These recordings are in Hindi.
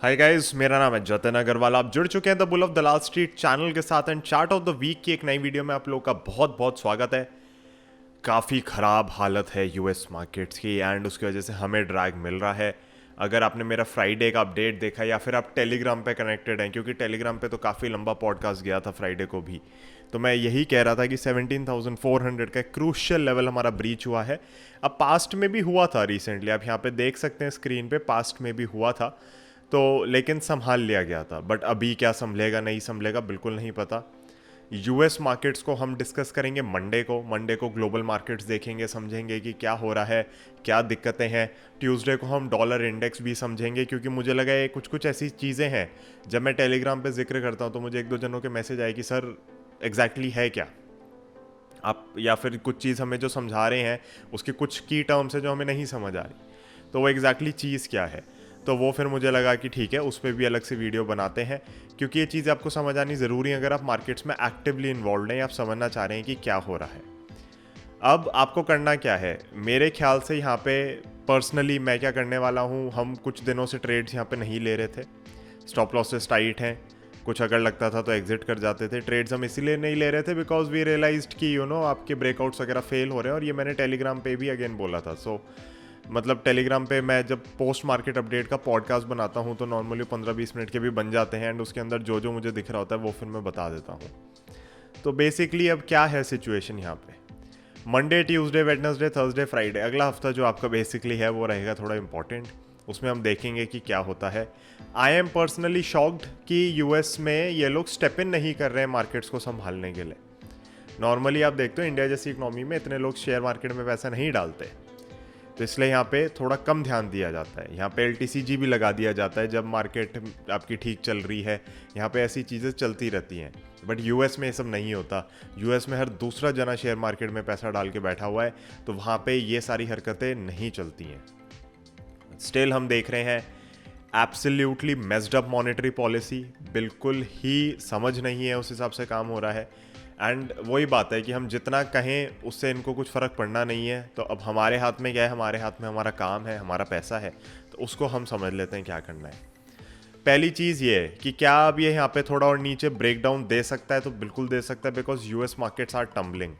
हाय गाइस, मेरा नाम है जतिन अग्रवाल। आप जुड़ चुके हैं the bull of Dalal street channel के साथ and chart of the week की एक नई वीडियो में आप लोगों का बहुत बहुत स्वागत है। काफ़ी ख़राब हालत है यूएस मार्केट्स की एंड उसकी वजह से हमें ड्रैग मिल रहा है। अगर आपने मेरा फ्राइडे का अपडेट देखा या फिर आप टेलीग्राम पे कनेक्टेड हैं, क्योंकि टेलीग्राम पे तो काफ़ी लंबा पॉडकास्ट गया था फ्राइडे को भी, तो मैं यही कह रहा था कि 17,400 का क्रूशियल लेवल हमारा ब्रीच हुआ है। अब पास्ट में भी हुआ था रिसेंटली, आप यहाँ पे देख सकते हैं स्क्रीन पे, पास्ट में भी हुआ था तो, लेकिन संभाल लिया गया था। बट अभी क्या संभलेगा नहीं संभलेगा बिल्कुल नहीं पता। यूएस मार्केट्स को हम डिस्कस करेंगे मंडे को ग्लोबल मार्केट्स देखेंगे, समझेंगे कि क्या हो रहा है, क्या दिक्कतें हैं। ट्यूसडे को हम डॉलर इंडेक्स भी समझेंगे, क्योंकि मुझे लगा ये कुछ कुछ ऐसी चीज़ें हैं, जब मैं टेलीग्राम पे जिक्र करता हूँ तो मुझे एक दो जनों के मैसेज आए कि सर एग्जैक्टली है क्या आप, या फिर कुछ चीज़ हमें जो समझा रहे हैं उसकी कुछ की टर्म्स है जो हमें नहीं समझ आ रही, तो वो एग्जैक्टली चीज़ क्या है। तो वो फिर मुझे लगा कि ठीक है, उस पर भी अलग से वीडियो बनाते हैं, क्योंकि ये चीज़ आपको समझ आनी ज़रूरी है अगर आप मार्केट्स में एक्टिवली इन्वॉल्व हैं या आप समझना चाह रहे हैं कि क्या हो रहा है। अब आपको करना क्या है मेरे ख्याल से, यहाँ पे पर्सनली मैं क्या करने वाला हूँ, हम कुछ दिनों से ट्रेड्स यहाँ पे नहीं ले रहे थे, स्टॉप लॉसेस टाइट हैं, कुछ अगर लगता था तो एग्जिट कर जाते थे। ट्रेड्स हम इसीलिए नहीं ले रहे थे बिकॉज वी रियलाइज्ड कि आपके ब्रेकआउट्स वगैरह फेल हो रहे हैं, और ये मैंने टेलीग्राम पे भी अगेन बोला था। सो मतलब टेलीग्राम पे मैं जब पोस्ट मार्केट अपडेट का पॉडकास्ट बनाता हूँ तो नॉर्मली 15-20 मिनट के भी बन जाते हैं एंड उसके अंदर जो जो मुझे दिख रहा होता है वो फिर मैं बता देता हूँ। तो बेसिकली अब क्या है सिचुएशन यहाँ पे, Monday Tuesday Wednesday Thursday Friday, अगला हफ्ता जो आपका बेसिकली है वो रहेगा थोड़ा इंपॉर्टेंट। उसमें हम देखेंगे कि क्या होता है। आई एम पर्सनली शॉक्ड कि यूएस में ये लोग स्टेप इन नहीं कर रहे हैं मार्केट्स को संभालने के लिए। नॉर्मली आप देखते हो इंडिया जैसी इकोनॉमी में इतने लोग शेयर मार्केट में पैसा नहीं डालते, तो इसलिए यहाँ पे थोड़ा कम ध्यान दिया जाता है। यहाँ पे एलटीसीजी भी लगा दिया जाता है जब मार्केट आपकी ठीक चल रही है, यहाँ पे ऐसी चीज़ें चलती रहती हैं। बट यूएस में ये सब नहीं होता। यूएस में हर दूसरा जना शेयर मार्केट में पैसा डाल के बैठा हुआ है, तो वहाँ पे ये सारी हरकतें नहीं चलती हैं। स्टिल हम देख रहे हैं absolutely messed up monetary policy, बिल्कुल ही समझ नहीं है उस हिसाब से काम हो रहा है। एंड वही बात है कि हम जितना कहें उससे इनको कुछ फ़र्क पड़ना नहीं है। तो अब हमारे हाथ में क्या है, हमारे हाथ में हमारा काम है, हमारा पैसा है, तो उसको हम समझ लेते हैं क्या करना है। पहली चीज़ ये है कि क्या अब ये यहाँ पे थोड़ा और नीचे ब्रेक डाउन दे सकता है, तो बिल्कुल दे सकता है, because US markets are tumbling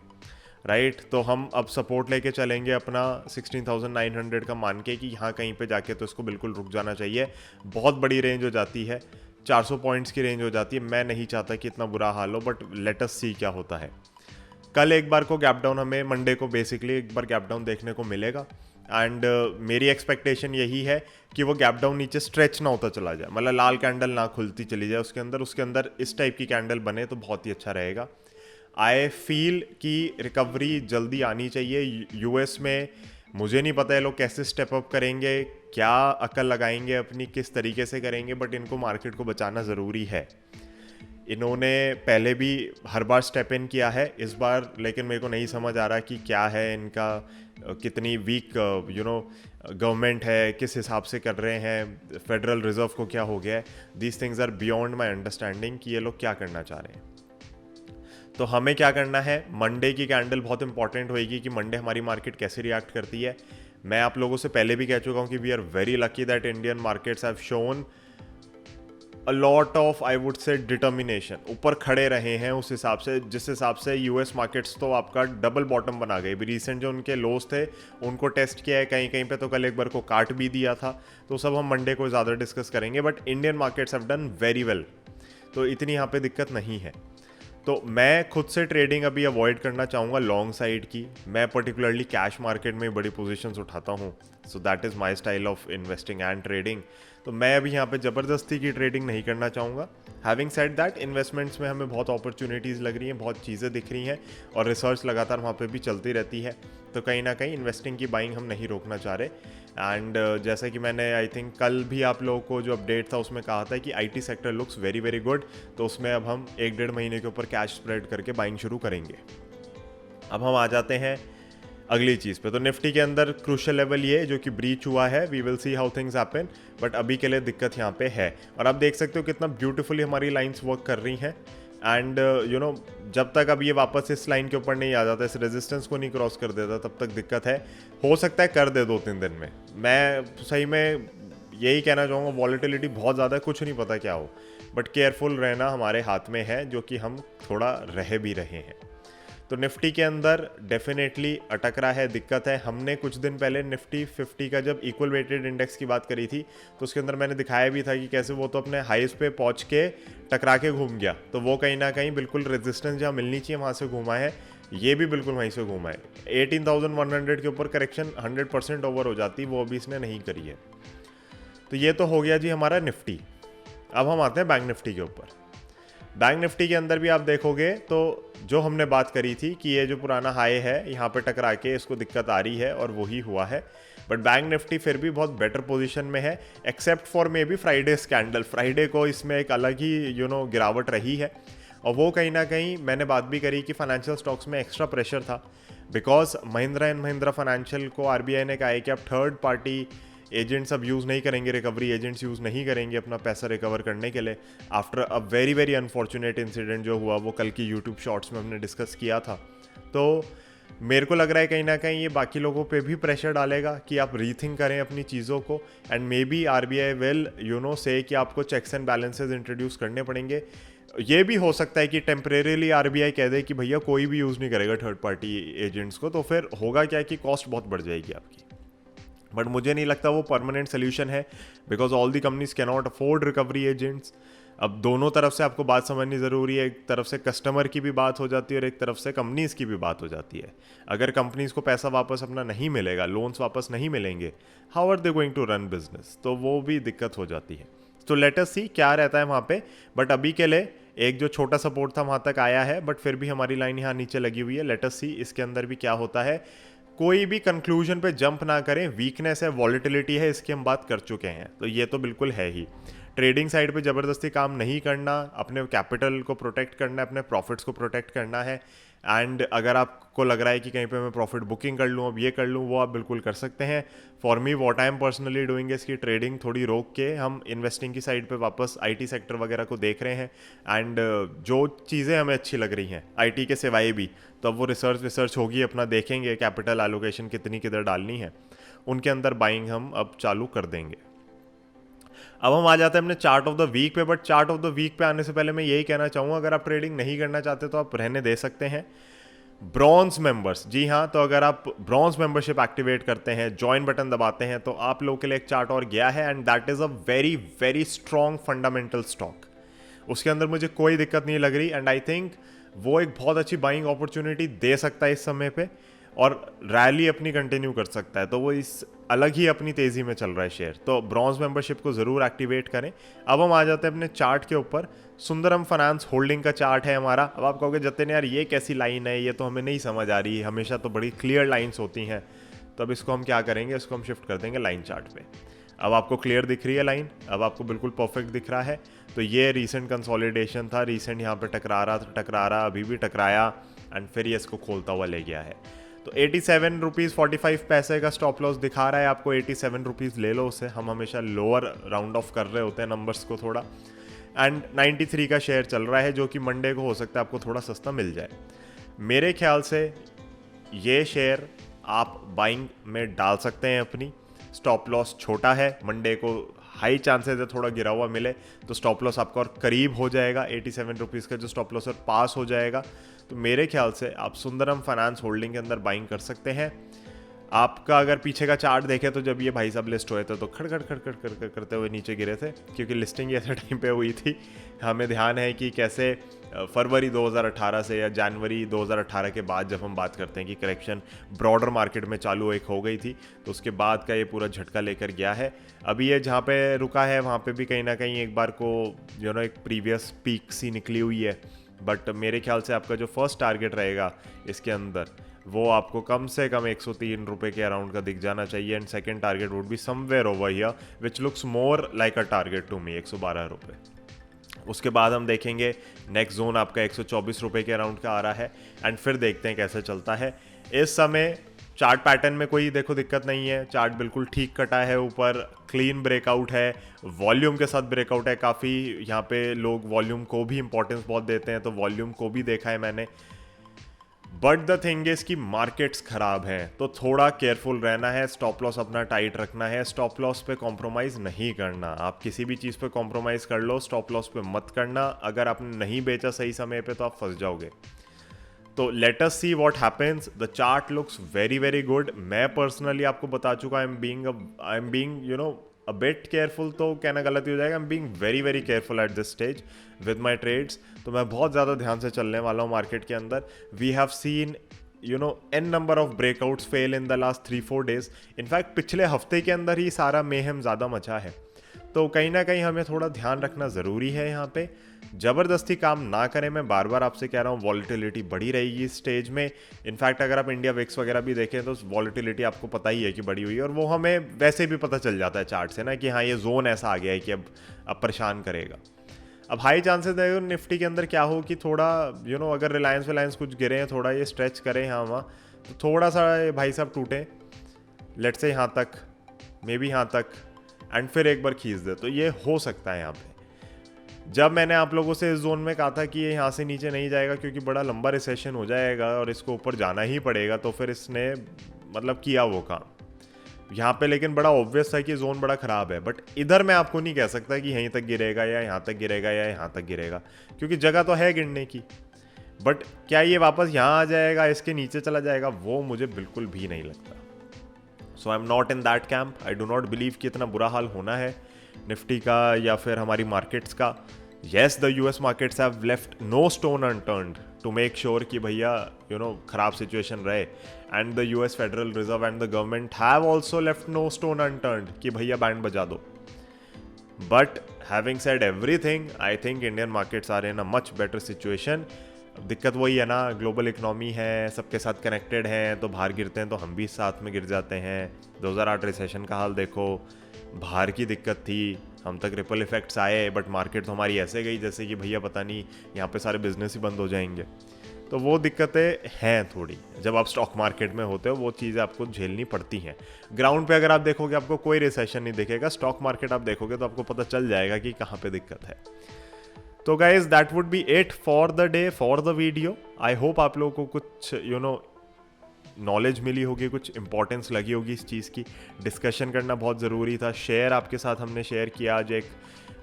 right. तो हम अब सपोर्ट लेके चलेंगे अपना 16,900 का, मान के कि यहाँ कहीं पे जाके तो इसको बिल्कुल रुक जाना चाहिए। बहुत बड़ी रेंज हो जाती है, 400 पॉइंट्स की रेंज हो जाती है। मैं नहीं चाहता कि इतना बुरा हाल हो, बट लेट अस सी क्या होता है। कल एक बार को गैप डाउन, हमें मंडे को बेसिकली एक बार गैप डाउन देखने को मिलेगा एंड मेरी एक्सपेक्टेशन यही है कि वो गैप डाउन नीचे स्ट्रेच ना होता चला जाए, मतलब लाल कैंडल ना खुलती चली जाए उसके अंदर इस टाइप की कैंडल बने तो बहुत ही अच्छा रहेगा। आई फील कि रिकवरी जल्दी आनी चाहिए यूएस में। मुझे नहीं पता है लोग कैसे स्टेप अप करेंगे, क्या अकल लगाएंगे अपनी, किस तरीके से करेंगे, बट इनको मार्केट को बचाना ज़रूरी है। इन्होंने पहले भी हर बार स्टेप इन किया है इस बार, लेकिन मेरे को नहीं समझ आ रहा कि क्या है इनका, कितनी वीक गवर्नमेंट है, किस हिसाब से कर रहे हैं, फेडरल रिजर्व को क्या हो गया है। These things are beyond my understanding कि ये लोग क्या करना चाह रहे हैं। तो हमें क्या करना है, मंडे की कैंडल बहुत इंपॉर्टेंट होएगी कि मंडे हमारी मार्केट कैसे रिएक्ट करती है। मैं आप लोगों से पहले भी कह चुका हूं कि we are very lucky that Indian markets have shown a lot of, I would say, determination, ऊपर खड़े रहे हैं उस हिसाब से, जिस हिसाब से यूएस मार्केट्स तो आपका डबल बॉटम बना गए। भी रिसेंट जो उनके लोस थे उनको टेस्ट किया है कहीं कहीं पे, तो कल एक बार को काट भी दिया था। तो सब हम मंडे को ज़्यादा डिस्कस करेंगे, but Indian markets have done very well, तो इतनी यहाँ पे दिक्कत नहीं है। तो मैं खुद से ट्रेडिंग अभी अवॉइड करना चाहूँगा लॉन्ग साइड की। मैं पर्टिकुलरली कैश मार्केट में बड़ी पोजीशंस उठाता हूँ, so that is my style of investing and trading. तो मैं अभी यहाँ पे ज़बरदस्ती की ट्रेडिंग नहीं करना चाहूँगा। हैविंग सेड दैट, इन्वेस्टमेंट्स में हमें बहुत अपॉर्चुनिटीज़ लग रही हैं, बहुत चीज़ें दिख रही हैं, और रिसर्च लगातार वहाँ पे भी चलती रहती है। तो कहीं ना कहीं इन्वेस्टिंग की बाइंग हम नहीं रोकना चाह रहे। एंड जैसा कि मैंने आई थिंक कल भी आप लोगों को जो अपडेट था उसमें कहा था कि IT sector looks very very good, तो उसमें अब हम 1-1.5 महीने के ऊपर कैश स्प्रेड करके बाइंग शुरू करेंगे। अब हम आ जाते हैं अगली चीज़ पे। तो निफ्टी के अंदर क्रूशियल लेवल ये जो कि ब्रीच हुआ है, we will see how things happen, but अभी के लिए दिक्कत यहाँ पे है। और आप देख सकते हो कितना ब्यूटीफुली हमारी लाइंस वर्क कर रही हैं। एंड जब तक अब ये वापस इस लाइन के ऊपर नहीं आ जाता, इस रेजिस्टेंस को नहीं क्रॉस कर देता, तब तक दिक्कत है। हो सकता है कर दे 2-3 दिन में। मैं सही में यही कहना चाहूँगा, वॉलेटिलिटी बहुत ज़्यादा है, कुछ नहीं पता क्या हो, बट केयरफुल रहना हमारे हाथ में है, जो कि हम थोड़ा रह भी रहे हैं। तो निफ्टी के अंदर डेफिनेटली अटक रहा है, दिक्कत है। हमने कुछ दिन पहले निफ्टी 50 का जब इक्वल वेटेड इंडेक्स की बात करी थी, तो उसके अंदर मैंने दिखाया भी था कि कैसे वो तो अपने हाईस पे पहुंच के टकरा के घूम गया, तो वो कहीं ना कहीं बिल्कुल रेजिस्टेंस जहाँ मिलनी चाहिए वहाँ से घूमा है, ये भी बिल्कुल वहीं से घूमा है। 18,100 के ऊपर करेक्शन 100% ओवर हो जाती, वो अभी इसने नहीं करी है। तो ये तो हो गया जी हमारा निफ्टी। अब हम आते हैं बैंक निफ्टी के ऊपर। बैंक निफ्टी के अंदर भी आप देखोगे तो जो हमने बात करी थी कि ये जो पुराना हाई है यहाँ पे टकरा के इसको दिक्कत आ रही है, और वही हुआ है। बट बैंक निफ्टी फिर भी बहुत बेटर पोजीशन में है, except for may be Friday scandal. Friday को इसमें एक अलग ही गिरावट रही है, और वो कहीं ना कहीं मैंने बात भी करी कि फाइनेंशियल स्टॉक्स में एक्स्ट्रा प्रेशर था, because Mahindra and Mahindra financial को आरबीआई ने कहा है कि आप थर्ड पार्टी एजेंट्स अब यूज़ नहीं करेंगे, रिकवरी एजेंट्स यूज़ नहीं करेंगे अपना पैसा रिकवर करने के लिए, after a very very unfortunate incident जो हुआ, वो कल की यूट्यूब शॉर्ट्स में हमने डिस्कस किया था। तो मेरे को लग रहा है कहीं ना कहीं ये बाकी लोगों पे भी प्रेशर डालेगा कि आप रीथिंक करें अपनी चीज़ों को, and may be RBI will say कि आपको चेक्स एंड बैलेंसेज इंट्रोड्यूस करने पड़ेंगे। ये भी हो सकता है कि टेम्परेरीली आरबीआई कह दे कि भैया कोई भी यूज़ नहीं करेगा थर्ड पार्टी एजेंट्स को, तो फिर होगा क्या कि कॉस्ट बहुत बढ़ जाएगी आपकी। बट मुझे नहीं लगता वो परमानेंट सोल्यूशन है, because all the companies can not afford recovery agents. अब दोनों तरफ से आपको बात समझनी ज़रूरी है, एक तरफ से कस्टमर की भी बात हो जाती है और एक तरफ से कंपनीज़ की भी बात हो जाती है। अगर कंपनीज़ को पैसा वापस अपना नहीं मिलेगा, लोन्स वापस नहीं मिलेंगे, how are they going to run business, तो वो भी दिक्कत हो जाती है। तो लेट अस सी क्या रहता है वहाँ पे। बट अभी के लिए एक जो छोटा सपोर्ट था वहाँ तक आया है, बट फिर भी हमारी लाइन यहाँ नीचे लगी हुई है। लेट अस सी इसके अंदर भी क्या होता है। कोई भी कंक्लूजन पे जंप ना करें, वीकनेस है, वॉलेटिलिटी है, इसकी हम बात कर चुके हैं, तो ये तो बिल्कुल है ही। ट्रेडिंग साइड पे ज़बरदस्ती काम नहीं करना, अपने कैपिटल को प्रोटेक्ट करना है, अपने प्रॉफिट्स को प्रोटेक्ट करना है। एंड अगर आपको लग रहा है कि कहीं पे मैं प्रॉफिट बुकिंग कर लूँ, अब ये कर लूँ, वो आप बिल्कुल कर सकते हैं। For me what I am personally doing इसकी ट्रेडिंग थोड़ी रोक के हम इन्वेस्टिंग की साइड पे वापस आईटी सेक्टर वगैरह को देख रहे हैं। एंड जो चीज़ें हमें अच्छी लग रही हैं आईटी के सिवाय भी, तो अब वो रिसर्च होगी, अपना देखेंगे कैपिटल एलोकेशन कितनी किधर डालनी है, उनके अंदर बाइंग हम अब चालू कर देंगे। अब हम आ जाते हैं अपने चार्ट ऑफ द वीक पे। But chart of the week पे आने से पहले मैं यही कहना चाहूँगा, अगर आप ट्रेडिंग नहीं करना चाहते तो आप रहने दे सकते हैं। ब्रॉन्ज मेंबर्स, जी हाँ, तो अगर आप ब्रॉन्ज मेंबरशिप एक्टिवेट करते हैं, ज्वाइन बटन दबाते हैं, तो आप लोगों के लिए एक चार्ट और गया है, and that is a very very strong fundamental stock. उसके अंदर मुझे कोई दिक्कत नहीं लग रही, एंड आई थिंक वो एक बहुत अच्छी बाइंग अपॉर्चुनिटी दे सकता है इस समय पे, और रैली अपनी कंटिन्यू कर सकता है। तो वो इस अलग ही अपनी तेज़ी में चल रहा है शेयर, तो ब्रॉन्ज मेंबरशिप को ज़रूर एक्टिवेट करें। अब हम आ जाते हैं अपने चार्ट के ऊपर। सुंदरम फाइनेंस होल्डिंग का चार्ट है हमारा। अब आप कहोगे जतिन यार ये कैसी लाइन है, ये तो हमें नहीं समझ आ रही है, हमेशा तो बड़ी क्लियर लाइन्स होती हैं। तो अब इसको हम क्या करेंगे, इसको हम शिफ्ट कर देंगे लाइन चार्ट पे। अब आपको क्लियर दिख रही है लाइन, अब आपको बिल्कुल परफेक्ट दिख रहा है। तो ये रीसेंट कंसोलिडेशन था, रीसेंट यहाँ पे टकरा रहा, अभी भी टकराया, एंड फिर ये इसको खोलता हुआ ले गया है। तो 87 रुपीज़ 45 पैसे का स्टॉप लॉस दिखा रहा है आपको, 87 रुपीज़ ले लो उसे। हम हमेशा लोअर राउंड ऑफ कर रहे होते हैं नंबर्स को थोड़ा। एंड 93 का शेयर चल रहा है, जो कि मंडे को हो सकता है आपको थोड़ा सस्ता मिल जाए। मेरे ख्याल से ये शेयर आप बाइंग में डाल सकते हैं अपनी। स्टॉप लॉस छोटा है, मंडे को हाई चांसेस है थोड़ा गिरा हुआ मिले, तो स्टॉप लॉस आपका और करीब हो जाएगा, 87 रुपीज़ का जो स्टॉप लॉस और पास हो जाएगा। तो मेरे ख्याल से आप सुंदरम फाइनेंस होल्डिंग के अंदर बाइंग कर सकते हैं। आपका अगर पीछे का चार्ट देखे तो जब ये भाई साहब लिस्ट हुए थे तो खड़खड़ खड़खड़ खड़खड़ करते हुए नीचे गिरे थे, क्योंकि लिस्टिंग ऐसे टाइम पे हुई थी। हमें ध्यान है कि कैसे फरवरी 2018 से या जनवरी 2018 के बाद जब हम बात करते हैं कि करेक्शन ब्रॉडर मार्केट में चालू एक हो गई थी, तो उसके बाद का ये पूरा झटका लेकर गया है। अभी ये जहाँ पे रुका है वहाँ पे भी कहीं ना कहीं एक बार को एक प्रीवियस पीक सी निकली हुई है। बट मेरे ख्याल से आपका जो फर्स्ट टारगेट रहेगा इसके अंदर, वो आपको कम से कम 103 रुपये के अराउंड का दिख जाना चाहिए। And second target would be somewhere over here which looks more like a target to me, 112 रुपये। उसके बाद हम देखेंगे नेक्स्ट जोन आपका 124 रुपये के अराउंड का आ रहा है, एंड फिर देखते हैं कैसे चलता है। इस समय चार्ट पैटर्न में कोई देखो दिक्कत नहीं है, चार्ट बिल्कुल ठीक कटा है, ऊपर क्लीन ब्रेकआउट है, वॉल्यूम के साथ ब्रेकआउट है। काफ़ी यहाँ पे लोग वॉल्यूम को भी इंपॉर्टेंस बहुत देते हैं, तो वॉल्यूम को भी देखा है मैंने। बट द थिंग इज कि मार्केट्स खराब हैं, तो थोड़ा केयरफुल रहना है, स्टॉप लॉस अपना टाइट रखना है, स्टॉप लॉस पे कॉम्प्रोमाइज़ नहीं करना। आप किसी भी चीज़ पे कॉम्प्रोमाइज़ कर लो, स्टॉप लॉस पे मत करना। अगर आपने नहीं बेचा सही समय पे तो आप फंस जाओगे। तो let us see what happens. The chart looks very very good. मैं पर्सनली आपको बता चुका, I am being a bit careful, तो कहना गलत ही हो जाएगा। I am being very very careful at this stage with my trades. तो मैं बहुत ज़्यादा ध्यान से चलने वाला हूँ मार्केट के अंदर। We have seen an number of breakouts fail in the last 3-4 days. In fact पिछले हफ्ते के अंदर ही सारा मेहम ज़्यादा मचा है। तो कहीं ना कहीं हमें थोड़ा ध्यान रखना ज़रूरी है यहाँ पे। ज़बरदस्ती काम ना करें, मैं बार बार आपसे कह रहा हूँ। वॉलिटिलिटी बढ़ी रहेगी इस स्टेज में। इनफैक्ट अगर आप इंडिया विक्स वगैरह भी देखें तो वॉलिटिलिटी आपको पता ही है कि बढ़ी हुई है, और वो हमें वैसे भी पता चल जाता है चार्ट से ना कि हाँ ये जोन ऐसा आ गया है कि अब परेशान करेगा। अब हाई चांसेस है निफ्टी के अंदर क्या हो कि थोड़ा अगर रिलायंस कुछ गिरे हैं, थोड़ा ये स्ट्रेच करें यहाँ वहाँ, तो थोड़ा सा भाई साहब टूटे, लेट से यहाँ तक, मे बी यहाँ तक, एंड फिर एक बार खींच दे, तो ये हो सकता है यहाँ पे। जब मैंने आप लोगों से इस जोन में कहा था कि ये यहाँ से नीचे नहीं जाएगा क्योंकि बड़ा लंबा रिसेशन हो जाएगा और इसको ऊपर जाना ही पड़ेगा, तो फिर इसने मतलब किया वो काम यहाँ पे। लेकिन बड़ा ऑब्वियस था कि जोन बड़ा ख़राब है। बट इधर मैं आपको नहीं कह सकता कि यहीं तक गिरेगा या यहाँ तक गिरेगा या यहाँ तक गिरेगा, क्योंकि जगह तो है गिरने की। बट क्या ये वापस यहाँ आ जाएगा, इसके नीचे चला जाएगा, वो मुझे बिल्कुल भी नहीं लगता। So I am not in that camp. I do not believe कि इतना बुरा हाल होना है निफ्टी का या फिर हमारी मार्केट्स का। Yes, the US markets have left no stone unturned to make sure कि भैया खराब सिचुएशन रहे, and the US federal reserve and the government have also left no stone unturned कि भैया बैंड बजा दो। But having said everything, I think Indian markets are in a much better situation. दिक्कत वही है ना, ग्लोबल इकोनॉमी है, सबके साथ कनेक्टेड हैं, तो बाहर गिरते हैं तो हम भी साथ में गिर जाते हैं। 2008 रिसेशन का हाल देखो, बाहर की दिक्कत थी, हम तक रिपल इफेक्ट्स आए, बट मार्केट तो हमारी ऐसे गई जैसे कि भैया पता नहीं यहाँ पे सारे बिजनेस ही बंद हो जाएंगे। तो वो दिक्कतें हैं थोड़ी, जब आप स्टॉक मार्केट में होते हो वो चीज़ें आपको झेलनी पड़ती हैं। ग्राउंड पे अगर आप देखोगे आपको कोई रिसेशन नहीं दिखेगा, स्टॉक मार्केट आप देखोगे तो आपको पता चल जाएगा कि कहाँ पे दिक्कत है। तो guys that would be it for the day, for the video. I hope आप लोगों को कुछ नॉलेज मिली होगी, कुछ इंपॉर्टेंस लगी होगी इस चीज़ की। डिस्कशन करना बहुत ज़रूरी था। शेयर आपके साथ हमने शेयर किया आज एक,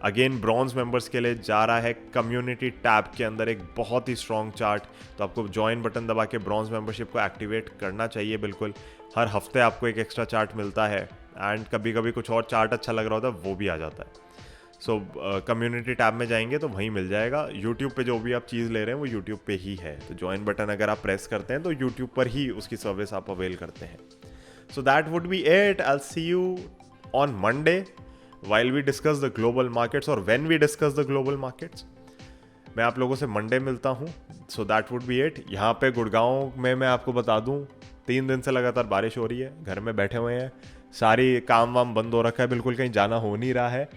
अगेन ब्रॉन्ज मेंबर्स के लिए जा रहा है कम्युनिटी टैब के अंदर एक बहुत ही स्ट्रॉन्ग चार्ट। तो आपको ज्वाइन बटन दबा के ब्रॉन्ज मेंबरशिप को एक्टिवेट करना चाहिए बिल्कुल। हर हफ्ते आपको एक एक्स्ट्रा चार्ट मिलता है, एंड कभी कभी कुछ और चार्ट अच्छा लग रहा होता है वो भी आ जाता है। सो कम्युनिटी टैब में जाएंगे तो वहीं मिल जाएगा। यूट्यूब पे जो भी आप चीज़ ले रहे हैं वो यूट्यूब पे ही है, तो ज्वाइन बटन अगर आप प्रेस करते हैं तो यूट्यूब पर ही उसकी सर्विस आप अवेल करते हैं। So that would be it. I will see you on Monday while we discuss the global markets, और when we discuss the global markets। मैं आप लोगों से मंडे मिलता हूँ। So that would be it. यहाँ पे गुड़गांव में मैं आपको बता दूँ 3 दिन से लगातार बारिश हो रही है, घर में बैठे हुए हैं, सारी काम वाम बंद हो रखा है, बिल्कुल कहीं जाना हो नहीं रहा है।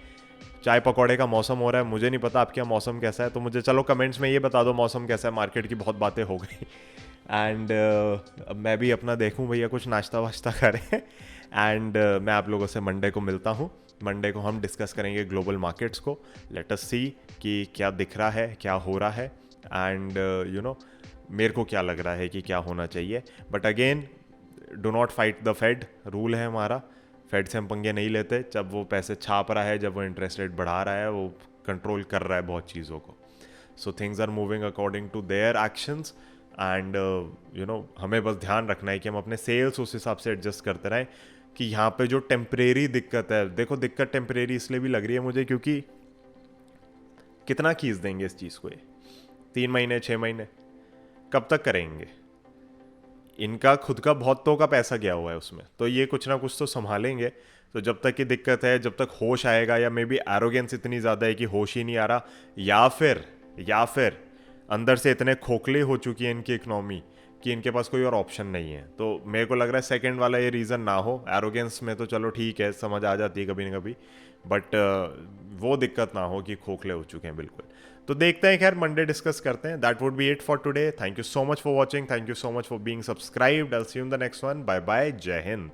चाय पकौड़े का मौसम हो रहा है। मुझे नहीं पता आपके यहाँ मौसम कैसा है, तो मुझे चलो कमेंट्स में ये बता दो मौसम कैसा है। मार्केट की बहुत बातें हो गई एंड मैं भी अपना देखूँ भैया कुछ नाश्ता वाश्ता करें एंड मैं आप लोगों से मंडे को मिलता हूँ। मंडे को हम डिस्कस करेंगे ग्लोबल मार्केट्स को। लेट अस सी कि क्या दिख रहा है, क्या हो रहा है, एंड मेरे को क्या लग रहा है कि क्या होना चाहिए। But again do not fight the Fed, rule है हमारा। फेड से हम पंगे नहीं लेते। जब वो पैसे छाप रहा है, जब वो इंटरेस्ट रेट बढ़ा रहा है, वो कंट्रोल कर रहा है बहुत चीज़ों को। So things are moving according to their actions, and हमें बस ध्यान रखना है कि हम अपने सेल्स उस हिसाब से एडजस्ट करते रहें। कि यहाँ पे जो टेम्परेरी दिक्कत है, देखो दिक्कत टेम्परेरी इसलिए भी लग रही है मुझे क्योंकि कितना खींच देंगे इस चीज़ को, ये 3 महीने 6 महीने कब तक करेंगे। इनका खुद का बहुतों का पैसा गया हुआ है उसमें, तो ये कुछ ना कुछ तो संभालेंगे। तो जब तक ये दिक्कत है, जब तक होश आएगा, या मे बी एरोगेंस इतनी ज़्यादा है कि होश ही नहीं आ रहा, या फिर अंदर से इतने खोखले हो चुकी है इनकी इकनॉमी कि इनके पास कोई और ऑप्शन नहीं है। तो मेरे को लग रहा है सेकंड वाला ये रीज़न ना हो। एरोगेंस में तो चलो ठीक है, समझ आ जाती है कभी ना कभी, बट वो दिक्कत ना हो कि खोखले हो चुके हैं बिल्कुल। तो देखते हैं, खैर मंडे डिस्कस करते हैं। That would be it for today. Thank you so much for watching, thank you so much for being subscribed. I will see you in the next one. Bye bye, जय हिंद।